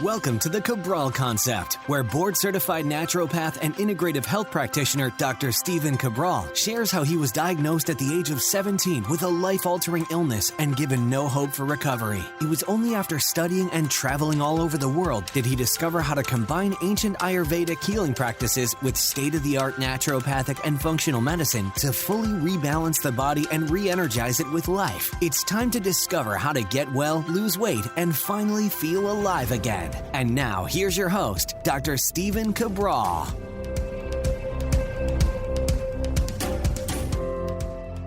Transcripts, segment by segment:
Welcome to the Cabral Concept, where board-certified naturopath and integrative health practitioner Dr. Stephen Cabral shares how he was diagnosed at the age of 17 with a life-altering illness and given no hope for recovery. It was only after studying and traveling all over the world did he discover how to combine ancient Ayurvedic healing practices with state-of-the-art naturopathic and functional medicine to fully rebalance the body and re-energize it with life. It's time to discover how to get well, lose weight, and finally feel alive again. And now, here's your host, Dr. Stephen Cabral.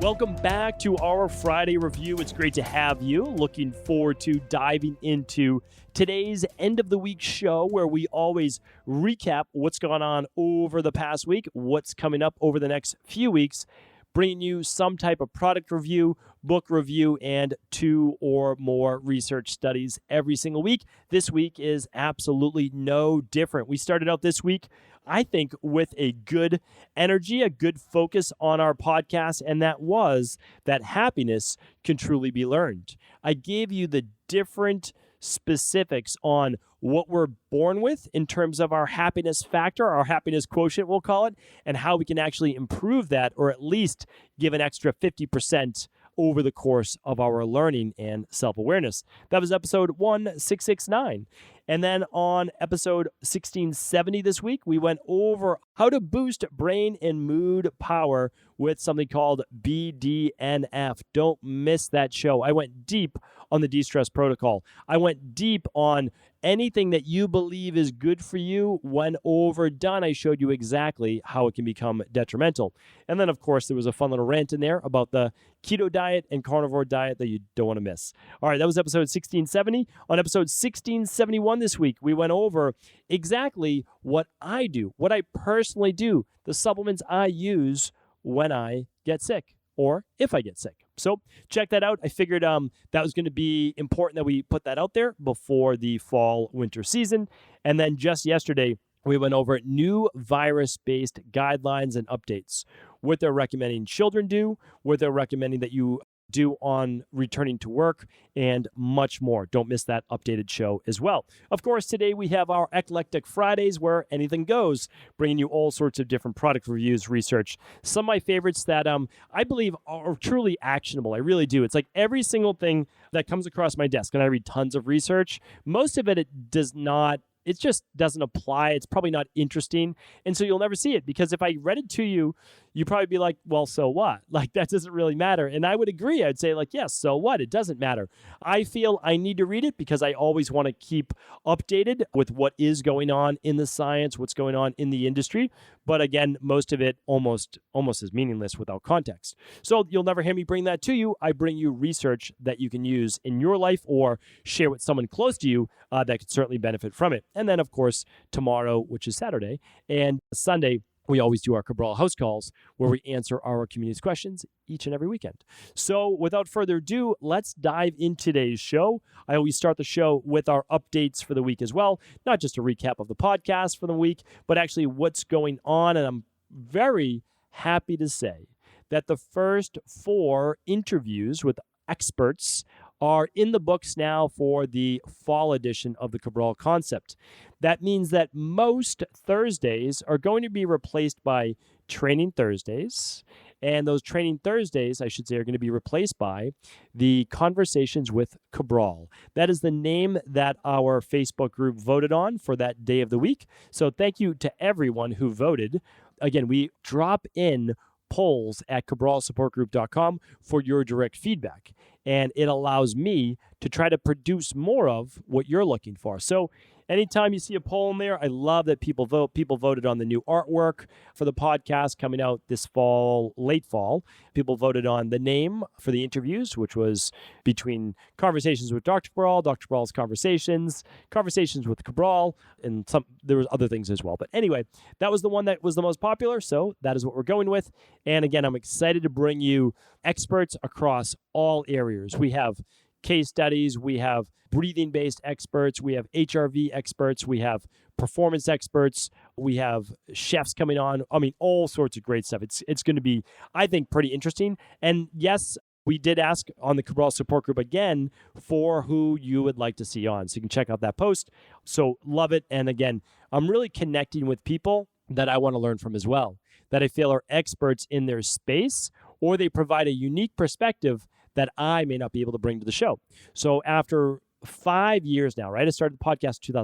Welcome back to our Friday review. It's great to have you. Looking forward to diving into today's end of the week show, where we always recap what's gone on over the past week, what's coming up over the next few weeks, bringing you some type of product review, book review, and 2 or more research studies every single week. This week is absolutely no different. We started out this week, I think, with a good energy, a good focus on our podcast, and that was that happiness can truly be learned. I gave you the different specifics on what we're born with in terms of our happiness factor, our happiness quotient, we'll call it, and how we can actually improve that, or at least give an extra 50% over the course of our learning and self-awareness. That was episode 1669. And then on episode 1670 this week, we went over how to boost brain and mood power with something called BDNF. Don't miss that show. I went deep on the de-stress protocol. I went deep on anything that you believe is good for you. When overdone, I showed you exactly how it can become detrimental. And then, of course, there was a fun little rant in there about the keto diet and carnivore diet that you don't want to miss. All right, that was episode 1670. On episode 1671 this week, we went over exactly what I do, what I personally do, the supplements I use when I get sick or if I get sick. So check that out. I figured that was going to be important that we put that out there before the fall-winter season. And then just yesterday, we went over new virus-based guidelines and updates, what they're recommending children do, what they're recommending that you do on returning to work, and much more. Don't miss that updated show as well. Of course, today we have our Eclectic Fridays, where anything goes, bringing you all sorts of different product reviews, research. Some of my favorites that I believe are truly actionable. I really do. It's like every single thing that comes across my desk, and I read tons of research. Most of it does not. It just doesn't apply. It's probably not interesting. And so you'll never see it, because if I read it to you, you'd probably be like, well, so what? Like, that doesn't really matter. And I would agree. I'd say, like, yes, so what? It doesn't matter. I feel I need to read it because I always want to keep updated with what is going on in the science, what's going on in the industry. But again, most of it almost is meaningless without context. So you'll never hear me bring that to you. I bring you research that you can use in your life or share with someone close to you that could certainly benefit from it. And then, of course, tomorrow, which is Saturday, and Sunday, we always do our Cabral House Calls, where we answer our community's questions each and every weekend. So without further ado, let's dive into today's show. I always start the show with our updates for the week as well, not just a recap of the podcast for the week, but actually what's going on. And I'm very happy to say that the first 4 interviews with experts are in the books now for the fall edition of the Cabral Concept. That means that most Thursdays are going to be replaced by Training Thursdays, and those Training Thursdays, I should say, are going to be replaced by the Conversations with Cabral. That is the name that our Facebook group voted on for that day of the week. So thank you to everyone who voted. Again, we drop in polls at cabralsupportgroup.com for your direct feedback. And it allows me to try to produce more of what you're looking for. So anytime you see a poll in there, I love that people vote. People voted on the new artwork for the podcast coming out this fall, late fall. People voted on the name for the interviews, which was between Conversations with Dr. Cabral, Dr. Cabral's Conversations, Conversations with Cabral, and there was other things as well. But anyway, that was the one that was the most popular, so that is what we're going with. And again, I'm excited to bring you experts across all areas. We have case studies, we have breathing-based experts, we have HRV experts, we have performance experts, we have chefs coming on. I mean, all sorts of great stuff. It's going to be, I think, pretty interesting. And yes, we did ask on the Cabral support group again for who you would like to see on. So you can check out that post. So love it. And again, I'm really connecting with people that I want to learn from as well, that I feel are experts in their space, or they provide a unique perspective that I may not be able to bring to the show. So after 5 years now, right? I started the podcast in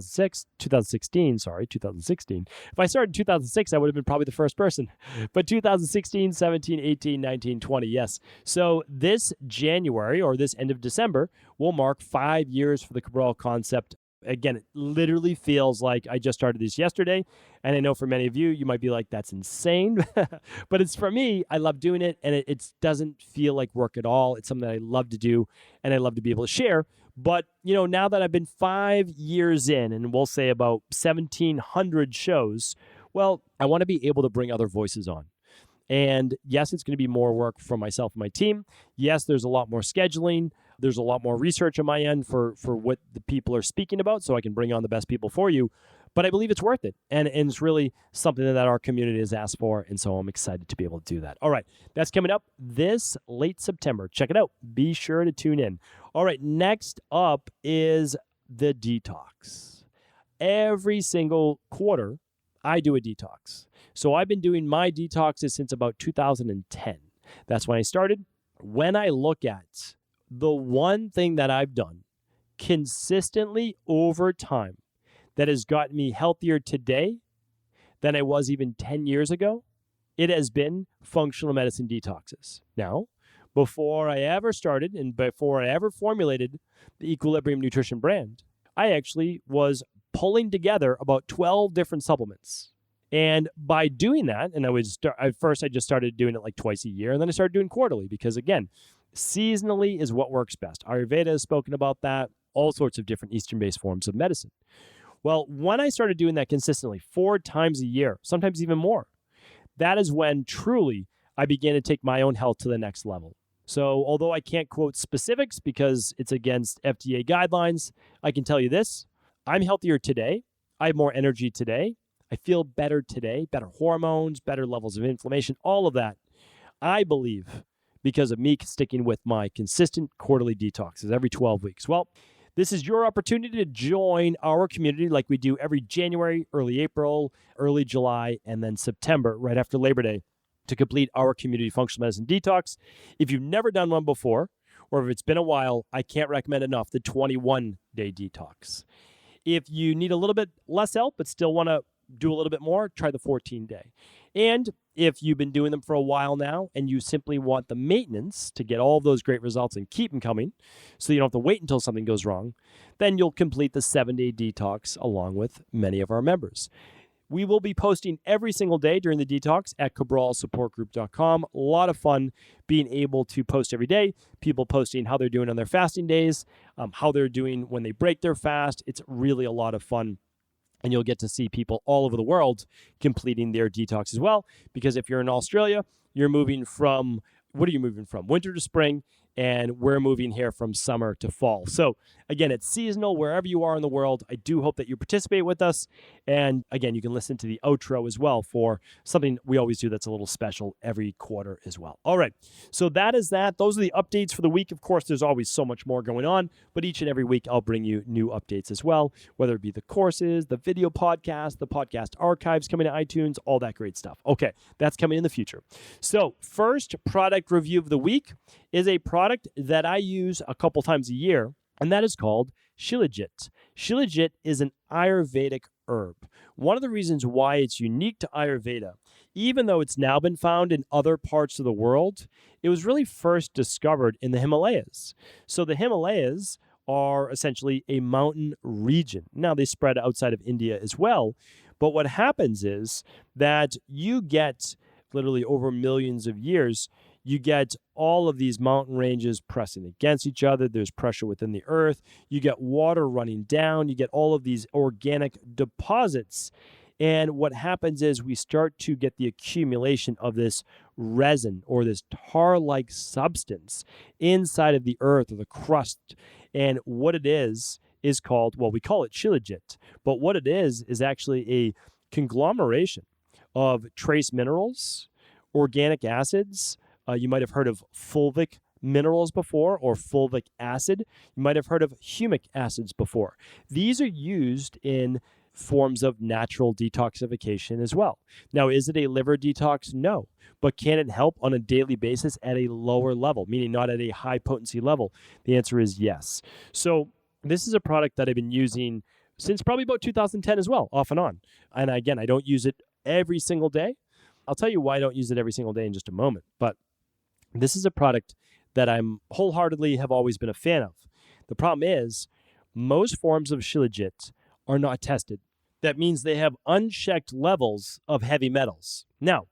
2016. If I started in 2006, I would have been probably the first person. But 2016, 17, 18, 19, 20, yes. So this January, or this end of December, will mark 5 years for the Cabral concept. Again, it literally feels like I just started this yesterday. And I know for many of you, you might be like, that's insane. But it's, for me, I love doing it. And it doesn't feel like work at all. It's something that I love to do and I love to be able to share. But, now that I've been 5 years in, and we'll say about 1,700 shows, well, I want to be able to bring other voices on. And yes, it's going to be more work for myself and my team. Yes, there's a lot more scheduling. There's a lot more research on my end for what the people are speaking about, so I can bring on the best people for you. But I believe it's worth it. And it's really something that our community has asked for. And so I'm excited to be able to do that. All right. That's coming up this late September. Check it out. Be sure to tune in. All right. Next up is the detox. Every single quarter, I do a detox. So I've been doing my detoxes since about 2010. That's when I started. When I look at the one thing that I've done consistently over time that has gotten me healthier today than I was even 10 years ago, it has been functional medicine detoxes. Now, before I ever started and before I ever formulated the Equilibrium Nutrition brand, I actually was pulling together about 12 different supplements. And by doing that, and at first I just started doing it like twice a year, and then I started doing quarterly because, again, seasonally is what works best. Ayurveda has spoken about that, all sorts of different Eastern-based forms of medicine. Well, when I started doing that consistently 4 times a year, sometimes even more, that is when truly I began to take my own health to the next level. So although I can't quote specifics because it's against FDA guidelines, I can tell you this: I'm healthier today. I have more energy today. I feel better today, better hormones, better levels of inflammation, all of that, I believe, because of me sticking with my consistent quarterly detoxes every 12 weeks. Well, this is your opportunity to join our community like we do every January, early April, early July, and then September, right after Labor Day, to complete our community functional medicine detox. If you've never done one before, or if it's been a while, I can't recommend enough the 21-day detox. If you need a little bit less help but still want to do a little bit more, try the 14-day. And if you've been doing them for a while now and you simply want the maintenance to get all of those great results and keep them coming so you don't have to wait until something goes wrong, then you'll complete the 7-day detox along with many of our members. We will be posting every single day during the detox at cabralsupportgroup.com. A lot of fun being able to post every day. People posting how they're doing on their fasting days, how they're doing when they break their fast. It's really a lot of fun. And you'll get to see people all over the world completing their detox as well. Because if you're in Australia, you're moving from, what are you moving from? Winter to spring. And we're moving here from summer to fall. So again, it's seasonal wherever you are in the world. I do hope that you participate with us. And again, you can listen to the outro as well for something we always do that's a little special every quarter as well. All right. So that is that. Those are the updates for the week. Of course, there's always so much more going on, but each and every week I'll bring you new updates as well, whether it be the courses, the video podcast, the podcast archives coming to iTunes, all that great stuff. Okay. That's coming in the future. So first product review of the week is a product that I use a couple times a year, and that is called Shilajit. Shilajit is an Ayurvedic herb. One of the reasons why it's unique to Ayurveda, even though it's now been found in other parts of the world, it was really first discovered in the Himalayas. So the Himalayas are essentially a mountain region. Now they spread outside of India as well, but what happens is that you get literally over millions of years, you get all of these mountain ranges pressing against each other. There's pressure within the earth. You get water running down. You get all of these organic deposits. And what happens is we start to get the accumulation of this resin or this tar-like substance inside of the earth or the crust. And what it is called, well, we call it Shilajit. But what it is actually a conglomeration of trace minerals, organic acids. You might have heard of fulvic minerals before, or fulvic acid. You might have heard of humic acids before. These are used in forms of natural detoxification as well. Now, is it a liver detox? No. But can it help on a daily basis at a lower level, meaning not at a high potency level? The answer is yes. So this is a product that I've been using since probably about 2010 as well, off and on. And again, I don't use it every single day. I'll tell you why I don't use it every single day in just a moment. But this is a product that I'm wholeheartedly have always been a fan of. The problem is most forms of Shilajit are not tested. That means they have unchecked levels of heavy metals. Now,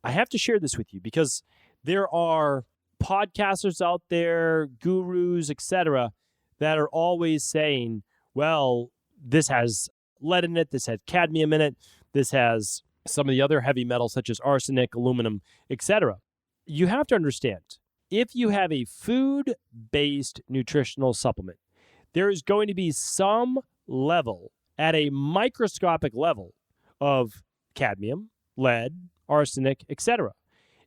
I have to share this with you because there are podcasters out there, gurus, etc., that are always saying, well, this has lead in it, this has cadmium in it, this has some of the other heavy metals such as arsenic, aluminum, etc. You have to understand, if you have a food-based nutritional supplement, there is going to be some level at a microscopic level of cadmium, lead, arsenic, etc.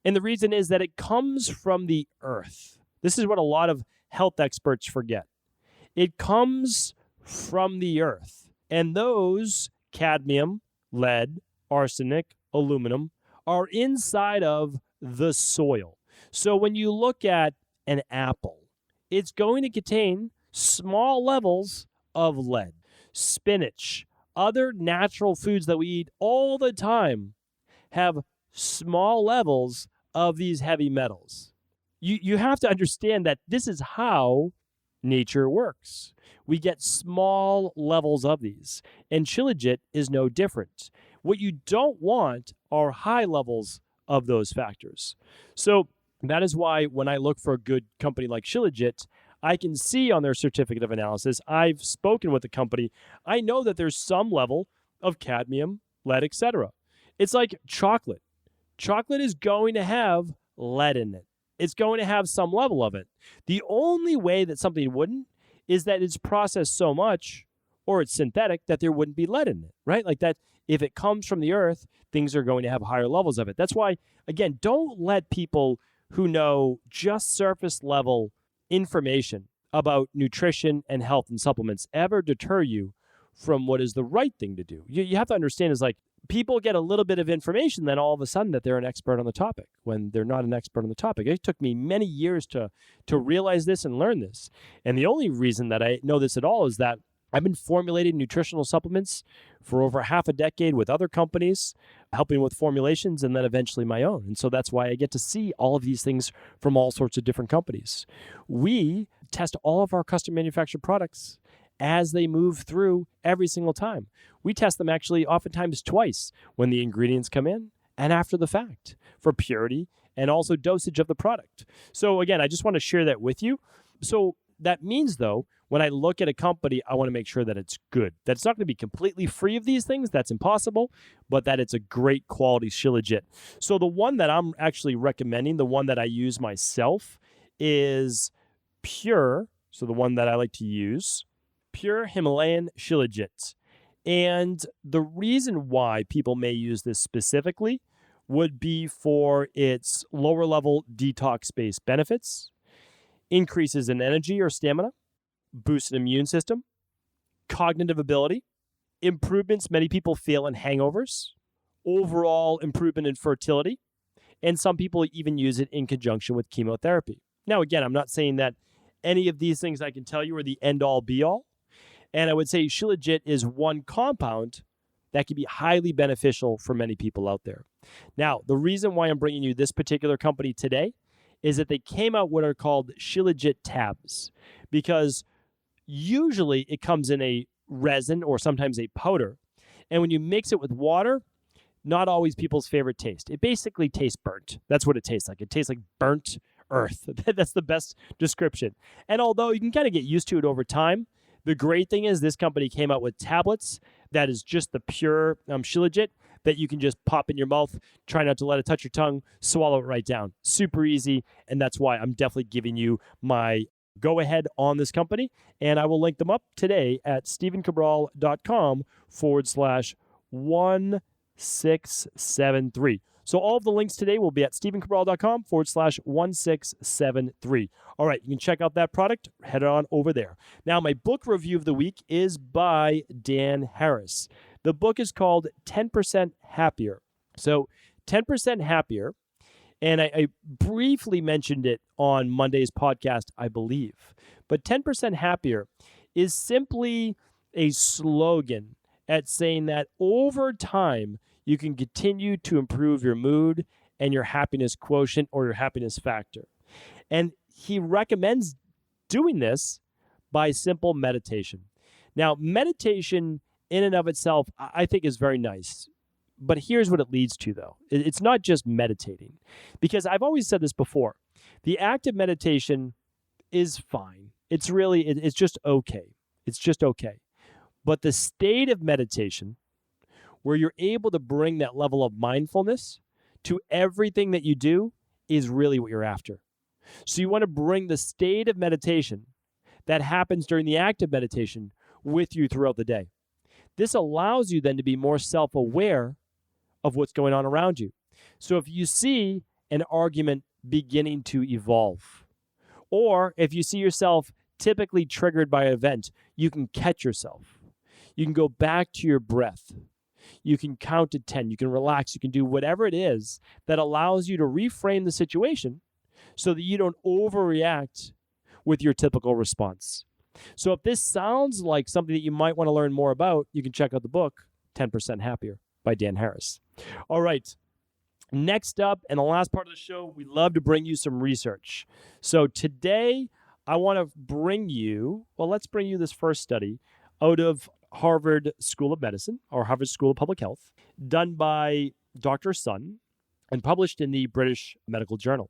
And the reason is that it comes from the earth. This is what a lot of health experts forget. It comes from the earth. And those cadmium, lead, arsenic, aluminum are inside of the soil. So when you look at an apple, it's going to contain small levels of lead. Spinach, other natural foods that we eat all the time have small levels of these heavy metals. You have to understand that this is how nature works. We get small levels of these, and Shilajit is no different. What you don't want are high levels of those factors. So that is why when I look for a good company like Shilajit, I can see on their certificate of analysis, I've spoken with the company, I know that there's some level of cadmium, lead, etc. It's like chocolate. Chocolate is going to have lead in it. It's going to have some level of it. The only way that something wouldn't is that it's processed so much or it's synthetic that there wouldn't be lead in it, right? Like that, if it comes from the earth, things are going to have higher levels of it. That's why, again, don't let people who know just surface level information about nutrition and health and supplements ever deter you from what is the right thing to do. You have to understand is like people get a little bit of information, then all of a sudden that they're an expert on the topic when they're not an expert on the topic. It took me many years to realize this and learn this. And the only reason that I know this at all is that I've been formulating nutritional supplements for over half a decade with other companies, helping with formulations and then eventually my own. And so that's why I get to see all of these things from all sorts of different companies. We test all of our custom manufactured products as they move through every single time. We test them actually oftentimes twice, when the ingredients come in and after the fact, for purity and also dosage of the product. So again, I just want to share that with you. So that means though, when I look at a company, I want to make sure that it's good, that it's not going to be completely free of these things. That's impossible, but that it's a great quality Shilajit. So the one that I'm actually recommending, the one that I use myself is Pure. So the one that I like to use, Pure Himalayan Shilajit. And the reason why people may use this specifically would be for its lower level detox-based benefits, increases in energy or stamina, boosted immune system, cognitive ability, improvements many people feel in hangovers, overall improvement in fertility, and some people even use it in conjunction with chemotherapy. Now, again, I'm not saying that any of these things I can tell you are the end-all, be-all, and I would say Shilajit is one compound that can be highly beneficial for many people out there. Now, the reason why I'm bringing you this particular company today is that they came out what are called Shilajit Tabs, because usually it comes in a resin or sometimes a powder. And when you mix it with water, not always people's favorite taste. It basically tastes burnt. That's what it tastes like. It tastes like burnt earth. That's the best description. And although you can kind of get used to it over time, the great thing is this company came out with tablets that is just the pure Shilajit that you can just pop in your mouth, try not to let it touch your tongue, swallow it right down. Super easy. And that's why I'm definitely giving you my go ahead on this company. And I will link them up today at stevencabral.com/1673. So all of the links today will be at stephencabral.com/1673. All right, you can check out that product. Head on over there. Now, my book review of the week is by Dan Harris. The book is called 10% Happier. So 10% Happier, and I briefly mentioned it on Monday's podcast, I believe. But 10% Happier is simply a slogan at saying that over time, you can continue to improve your mood and your happiness quotient or your happiness factor. And he recommends doing this by simple meditation. Now, meditation in and of itself, I think is very nice. But here's what it leads to, though. It's not just meditating. Because I've always said this before. The act of meditation is fine. It's just okay. It's just okay. But the state of meditation, where you're able to bring that level of mindfulness to everything that you do, is really what you're after. So you want to bring the state of meditation that happens during the act of meditation with you throughout the day. This allows you then to be more self-aware of what's going on around you. So if you see an argument beginning to evolve, or if you see yourself typically triggered by an event, you can catch yourself. You can go back to your breath. You can count to 10. You can relax. You can do whatever it is that allows you to reframe the situation so that you don't overreact with your typical response. So if this sounds like something that you might want to learn more about, you can check out the book, 10% Happier by Dan Harris. All right. Next up, and the last part of the show, we love to bring you some research. So today, I want to let's bring you this first study out of Harvard School of Medicine, or Harvard School of Public Health, done by Dr. Sun and published in the British Medical Journal.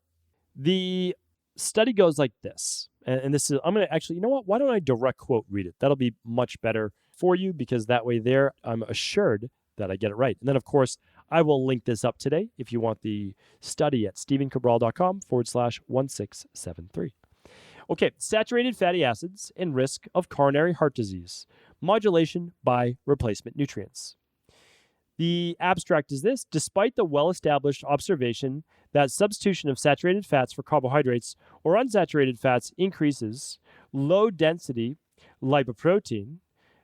The study goes like this, and this is, I'm going to actually, you know what? Why don't I direct quote read it? That'll be much better for you, because that way there, I'm assured that I get it right. And then, of course, I will link this up today if you want the study at stephencabral.com/1673. Okay, saturated fatty acids and risk of coronary heart disease, modulation by replacement nutrients. The abstract is this: despite the well-established observation that substitution of saturated fats for carbohydrates or unsaturated fats increases low-density lipoprotein,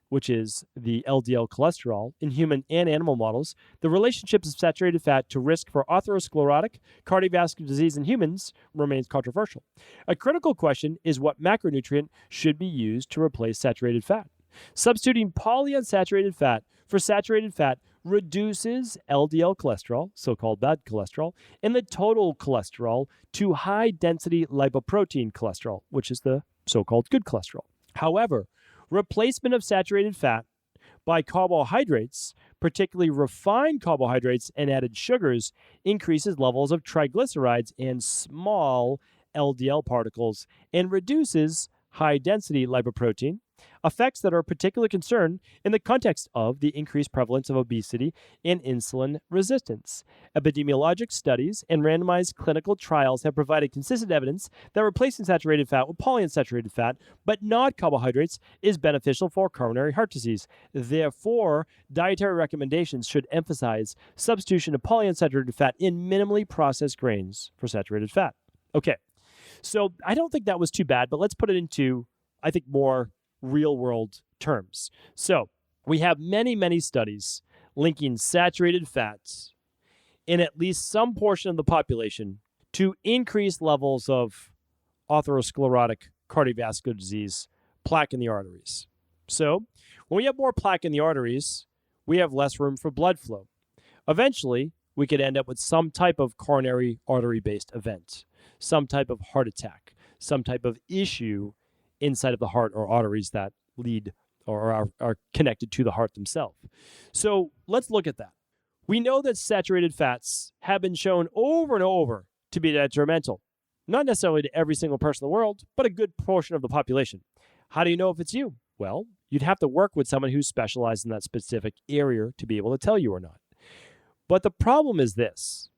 which is the LDL cholesterol, in human and animal models, the relationships of saturated fat to risk for atherosclerotic cardiovascular disease in humans remains controversial. A critical question is what macronutrient should be used to replace saturated fat. Substituting polyunsaturated fat for saturated fat reduces LDL cholesterol, so-called bad cholesterol, and the total cholesterol to high-density lipoprotein cholesterol, which is the so-called good cholesterol. However, replacement of saturated fat by carbohydrates, particularly refined carbohydrates and added sugars, increases levels of triglycerides and small LDL particles and reduces high-density lipoprotein, effects that are of particular concern in the context of the increased prevalence of obesity and insulin resistance. Epidemiologic studies and randomized clinical trials have provided consistent evidence that replacing saturated fat with polyunsaturated fat, but not carbohydrates, is beneficial for coronary heart disease. Therefore, dietary recommendations should emphasize substitution of polyunsaturated fat in minimally processed grains for saturated fat. Okay, so I don't think that was too bad, but let's put it into, I think, more real-world terms. So we have many, many studies linking saturated fats in at least some portion of the population to increased levels of atherosclerotic cardiovascular disease, plaque in the arteries. So when we have more plaque in the arteries, we have less room for blood flow. Eventually, we could end up with some type of coronary artery-based event, some type of heart attack, some type of issue inside of the heart or arteries that lead or are connected to the heart themselves. So let's look at that. We know that saturated fats have been shown over and over to be detrimental, not necessarily to every single person in the world, but a good portion of the population. How do you know if it's you? Well, you'd have to work with someone who's specialized in that specific area to be able to tell you or not. But the problem is this: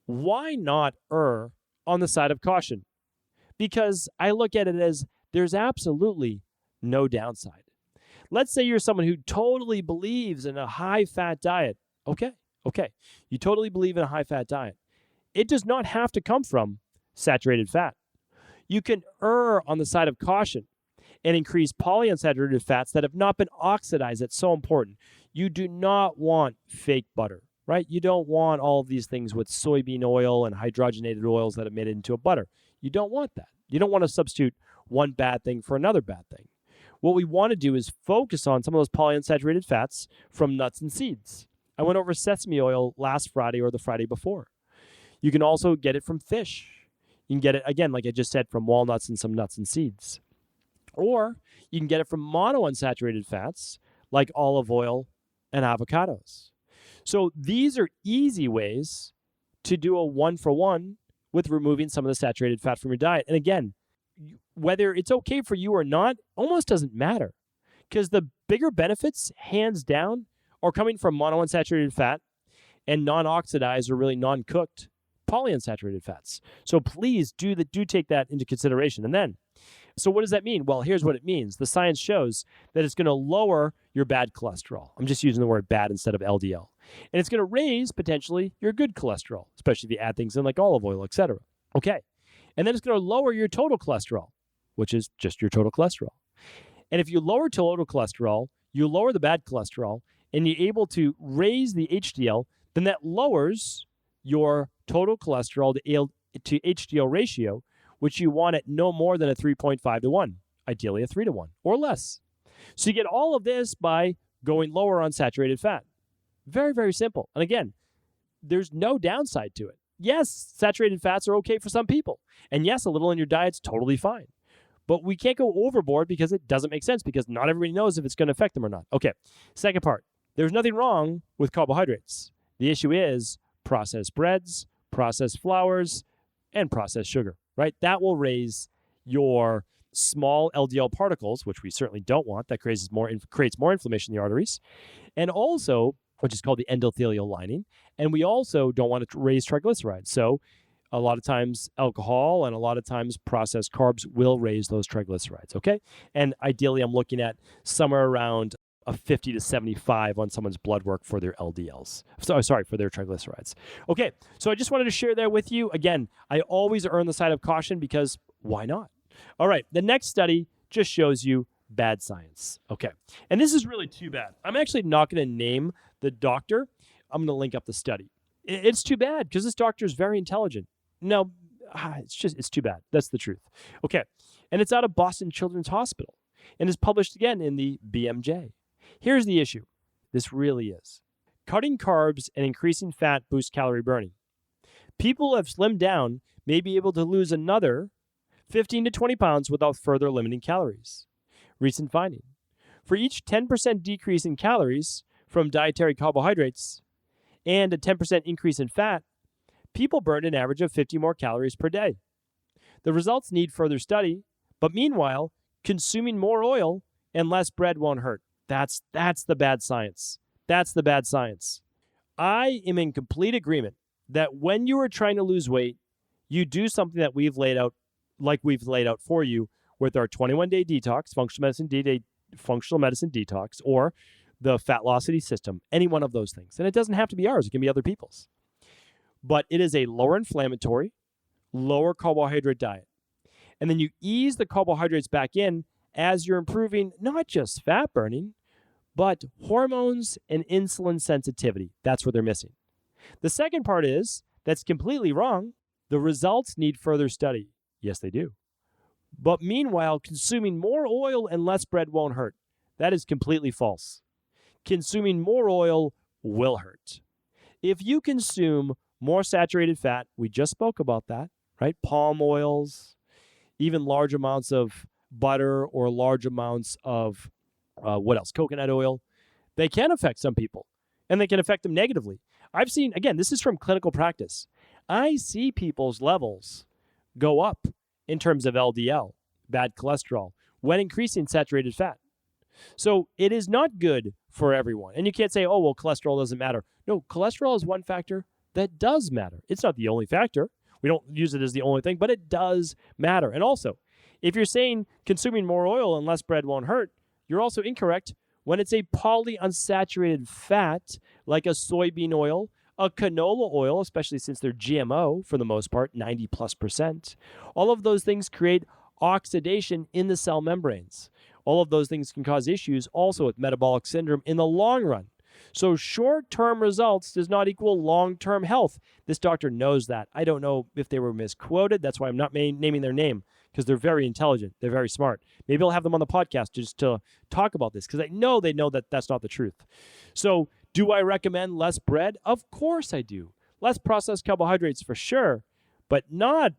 why not err on the side of caution? Because I look at it as there's absolutely no downside. Let's say you're someone who totally believes in a high-fat diet. Okay, Okay, you totally believe in a high-fat diet. It does not have to come from saturated fat. You can err on the side of caution and increase polyunsaturated fats that have not been oxidized. That's so important. You do not want fake butter, right? You don't want all of these things with soybean oil and hydrogenated oils that have made it into a butter. You don't want that. You don't want to substitute one bad thing for another bad thing. What we want to do is focus on some of those polyunsaturated fats from nuts and seeds. I went over sesame oil last Friday or the Friday before. You can also get it from fish. You can get it, again, like I just said, from walnuts and some nuts and seeds. Or you can get it from monounsaturated fats like olive oil and avocados. So these are easy ways to do a one-for-one with removing some of the saturated fat from your diet. And again, whether it's okay for you or not almost doesn't matter, because the bigger benefits, hands down, are coming from monounsaturated fat and non-oxidized or really non-cooked polyunsaturated fats. So please do take that into consideration. And then, so what does that mean? Well, here's what it means. The science shows that it's going to lower your bad cholesterol. I'm just using the word bad instead of LDL. And it's going to raise potentially your good cholesterol, especially if you add things in like olive oil, etc. Okay. And then it's going to lower your total cholesterol, which is just your total cholesterol. And if you lower total cholesterol, you lower the bad cholesterol, and you're able to raise the HDL, then that lowers your total cholesterol to HDL ratio, which you want at no more than a 3.5 to 1, ideally a 3 to 1 or less. So you get all of this by going lower on saturated fat. Very, very simple. And again, there's no downside to it. Yes, saturated fats are okay for some people. And yes, a little in your diet's totally fine. But we can't go overboard because it doesn't make sense, because not everybody knows if it's going to affect them or not. Okay, second part. There's nothing wrong with carbohydrates. The issue is processed breads, processed flours, and processed sugar, right? That will raise your small LDL particles, which we certainly don't want. That creates more inflammation in the arteries. And also, which is called the endothelial lining. And we also don't want to raise triglycerides. So a lot of times alcohol and a lot of times processed carbs will raise those triglycerides, okay? And ideally, I'm looking at somewhere around a 50 to 75 on someone's blood work for their LDLs. For their triglycerides. Okay, so I just wanted to share that with you. Again, I always err on the side of caution because why not? All right, the next study just shows you bad science. Okay, and this is really too bad. I'm actually not going to name the doctor. I'm going to link up the study. It's too bad because this doctor is very intelligent. No, it's too bad. That's the truth. Okay, and it's out of Boston Children's Hospital and is published again in the BMJ. Here's the issue. This really is. Cutting carbs and increasing fat boosts calorie burning. People who have slimmed down may be able to lose another 15 to 20 pounds without further limiting calories. Recent finding. For each 10% decrease in calories from dietary carbohydrates and a 10% increase in fat, people burned an average of 50 more calories per day. The results need further study, but meanwhile, consuming more oil and less bread won't hurt. That's the bad science. That's the bad science. I am in complete agreement that when you are trying to lose weight, you do something that we've laid out for you with our 21-day detox, functional medicine detox, or the Fatlocity system, any one of those things. And it doesn't have to be ours. It can be other people's. But it is a lower inflammatory, lower carbohydrate diet. And then you ease the carbohydrates back in as you're improving not just fat burning, but hormones and insulin sensitivity. That's what they're missing. The second part is, that's completely wrong. The results need further study. Yes, they do. But meanwhile, consuming more oil and less bread won't hurt. That is completely false. Consuming more oil will hurt. If you consume more saturated fat, we just spoke about that, right? Palm oils, even large amounts of butter or large amounts of, coconut oil, they can affect some people, and they can affect them negatively. I've seen, again, this is from clinical practice. I see people's levels go up in terms of LDL, bad cholesterol, when increasing saturated fat. So it is not good for everyone. And you can't say, oh, well, cholesterol doesn't matter. No, cholesterol is one factor that does matter. It's not the only factor. We don't use it as the only thing, but it does matter. And also, if you're saying consuming more oil and less bread won't hurt, you're also incorrect When it's a polyunsaturated fat, like a soybean oil, a canola oil, especially since they're GMO for the most part, 90+%, all of those things create oxidation in the cell membranes. All of those things can cause issues also with metabolic syndrome in the long run. So short-term results does not equal long-term health. This doctor knows that. I don't know if they were misquoted. That's why I'm not naming their name, because they're very intelligent. They're very smart. Maybe I'll have them on the podcast just to talk about this, because I know they know that that's not the truth. So do I recommend less bread? Of course I do. Less processed carbohydrates for sure, but not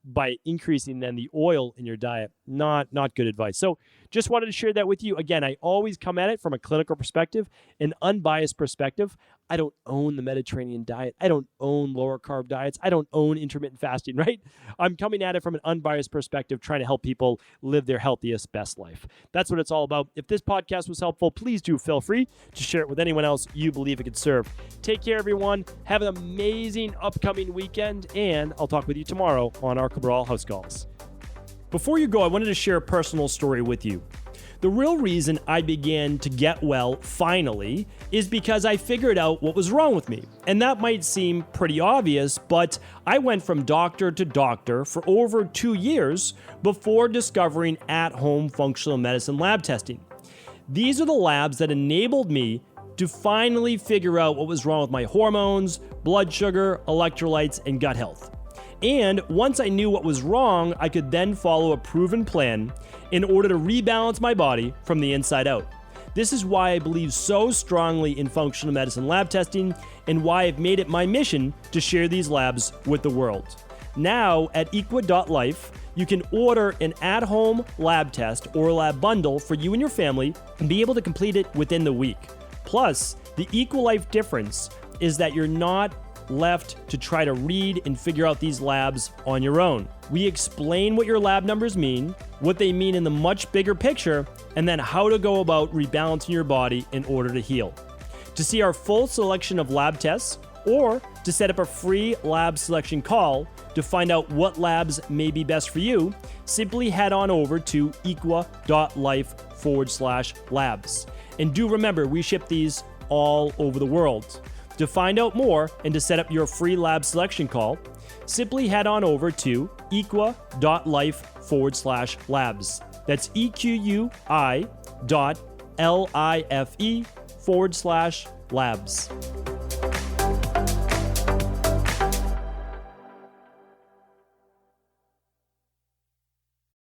by increasing then the oil in your diet. Not good advice. So just wanted to share that with you. Again, I always come at it from a clinical perspective, an unbiased perspective. I don't own the Mediterranean diet. I don't own lower carb diets. I don't own intermittent fasting, right? I'm coming at it from an unbiased perspective, trying to help people live their healthiest, best life. That's what it's all about. If this podcast was helpful, please do feel free to share it with anyone else you believe it could serve. Take care, everyone. Have an amazing upcoming weekend, and I'll talk with you tomorrow on our Cabral House Calls. Before you go, I wanted to share a personal story with you. The real reason I began to get well finally is because I figured out what was wrong with me. And that might seem pretty obvious, but I went from doctor to doctor for over 2 years before discovering at-home functional medicine lab testing. These are the labs that enabled me to finally figure out what was wrong with my hormones, blood sugar, electrolytes, and gut health. And once I knew what was wrong, I could then follow a proven plan in order to rebalance my body from the inside out. This is why I believe so strongly in functional medicine lab testing and why I've made it my mission to share these labs with the world. Now at equa.life, you can order an at-home lab test or lab bundle for you and your family and be able to complete it within the week. Plus, the EquaLife difference is that you're not left to try to read and figure out these labs on your own. We explain what your lab numbers mean, what they mean in the much bigger picture, and then how to go about rebalancing your body in order to heal. To see our full selection of lab tests, or to set up a free lab selection call to find out what labs may be best for you, simply head on over to equa.life/labs. And do remember, we ship these all over the world. To find out more and to set up your free lab selection call, simply head on over to equa.life/labs. That's EQUI.LIFE/labs.